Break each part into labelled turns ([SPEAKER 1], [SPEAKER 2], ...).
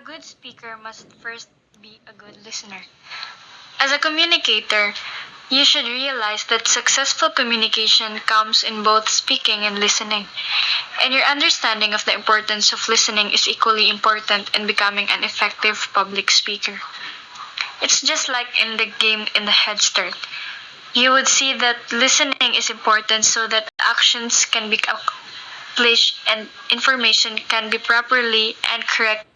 [SPEAKER 1] good speaker must first be a good listener. As a communicator, you should realize that successful communication comes in both speaking and listening. And your understanding of the importance of listening is equally important in becoming an effective public speaker. It's just like in the game in the Head Start. You would see that listening is important so that actions can be accomplished and information can be properly and correct.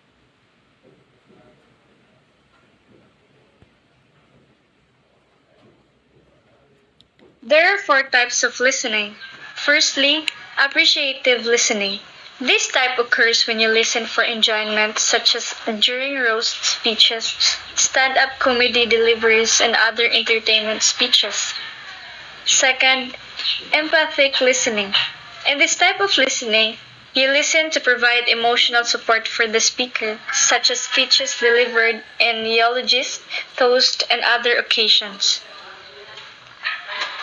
[SPEAKER 1] There are four types of listening. Firstly, appreciative listening. This type occurs when you listen for enjoyment, such as during roast speeches, stand up comedy deliveries, and other entertainment speeches. Second, empathic listening. In this type of listening, you listen to provide emotional support for the speaker, such as speeches delivered in eulogies, toasts, and other occasions.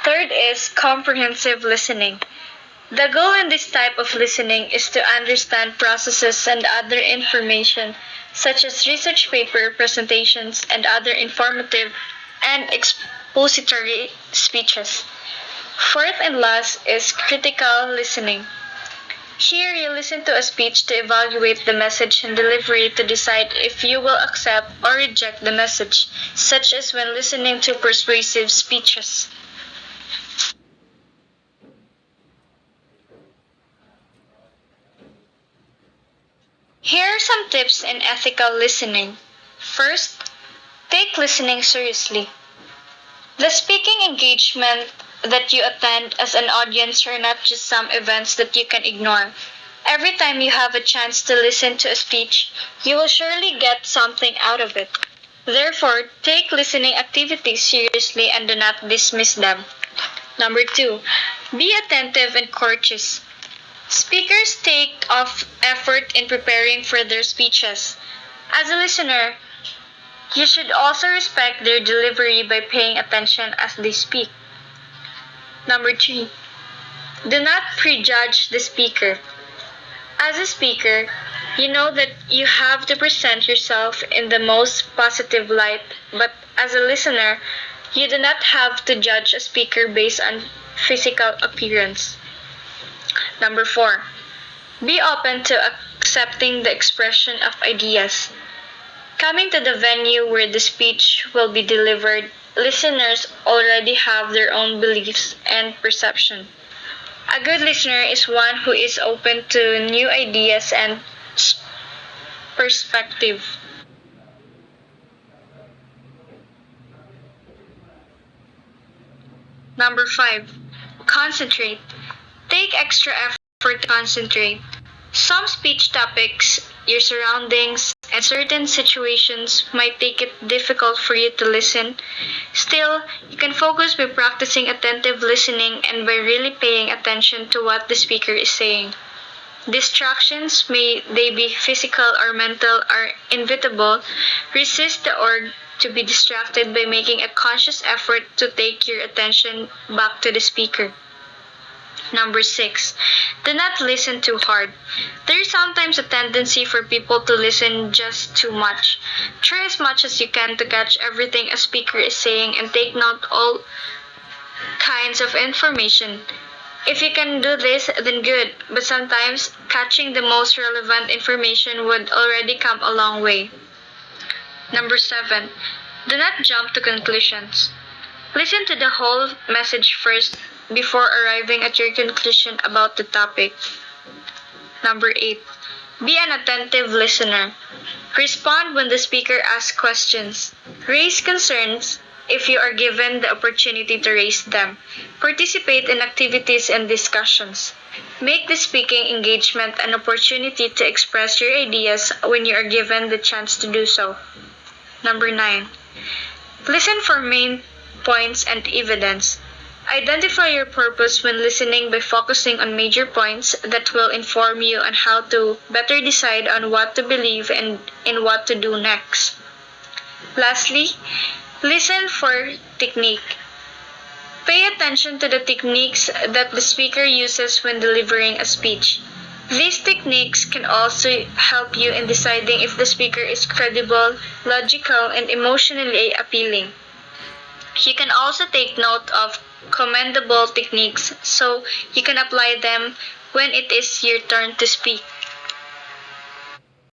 [SPEAKER 1] Third is comprehensive listening. The goal in this type of listening is to understand processes and other information, such as research paper presentations and other informative and expository speeches. Fourth and last is critical listening. Here, you listen to a speech to evaluate the message and delivery to decide if you will accept or reject the message, such as when listening to persuasive speeches. Here are some tips in ethical listening. First, take listening seriously. The speaking engagement that you attend as an audience are not just some events that you can ignore. Every time you have a chance to listen to a speech, you will surely get something out of it. Therefore, take listening activities seriously and do not dismiss them. Number two, be attentive and courteous. Speakers take off effort in preparing for their speeches. As a listener, you should also respect their delivery by paying attention as they speak. Number three, do not prejudge the speaker. As a speaker, you know that you have to present yourself in the most positive light, but as a listener, you do not have to judge a speaker based on physical appearance. Number four, be open to accepting the expression of ideas. Coming to the venue where the speech will be delivered, listeners already have their own beliefs and perception. A good listener is one who is open to new ideas and perspective. Number five, concentrate. Take extra effort to concentrate. Some speech topics, your surroundings, and certain situations might make it difficult for you to listen. Still, you can focus by practicing attentive listening and by really paying attention to what the speaker is saying. Distractions, may they be physical or mental, are inevitable. Resist the urge to be distracted by making a conscious effort to take your attention back to the speaker. Number six, do not listen too hard. There is sometimes a tendency for people to listen just too much. Try as much as you can to catch everything a speaker is saying and take note all kinds of information. If you can do this, then good, but sometimes catching the most relevant information would already come a long way. Number seven, do not jump to conclusions. Listen to the whole message first before arriving at your conclusion about the topic. Number 8. Be an attentive listener. Respond when the speaker asks questions. Raise concerns if you are given the opportunity to raise them. Participate in activities and discussions. Make the speaking engagement an opportunity to express your ideas when you are given the chance to do so. Number 9. Listen for main points and evidence. Identify your purpose when listening by focusing on major points that will inform you on how to better decide on what to believe and in what to do next. Lastly, listen for technique. Pay attention to the techniques that the speaker uses when delivering a speech. These techniques can also help you in deciding if the speaker is credible, logical, and emotionally appealing. You can also take note of commendable techniques so you can apply them when it is your turn to speak.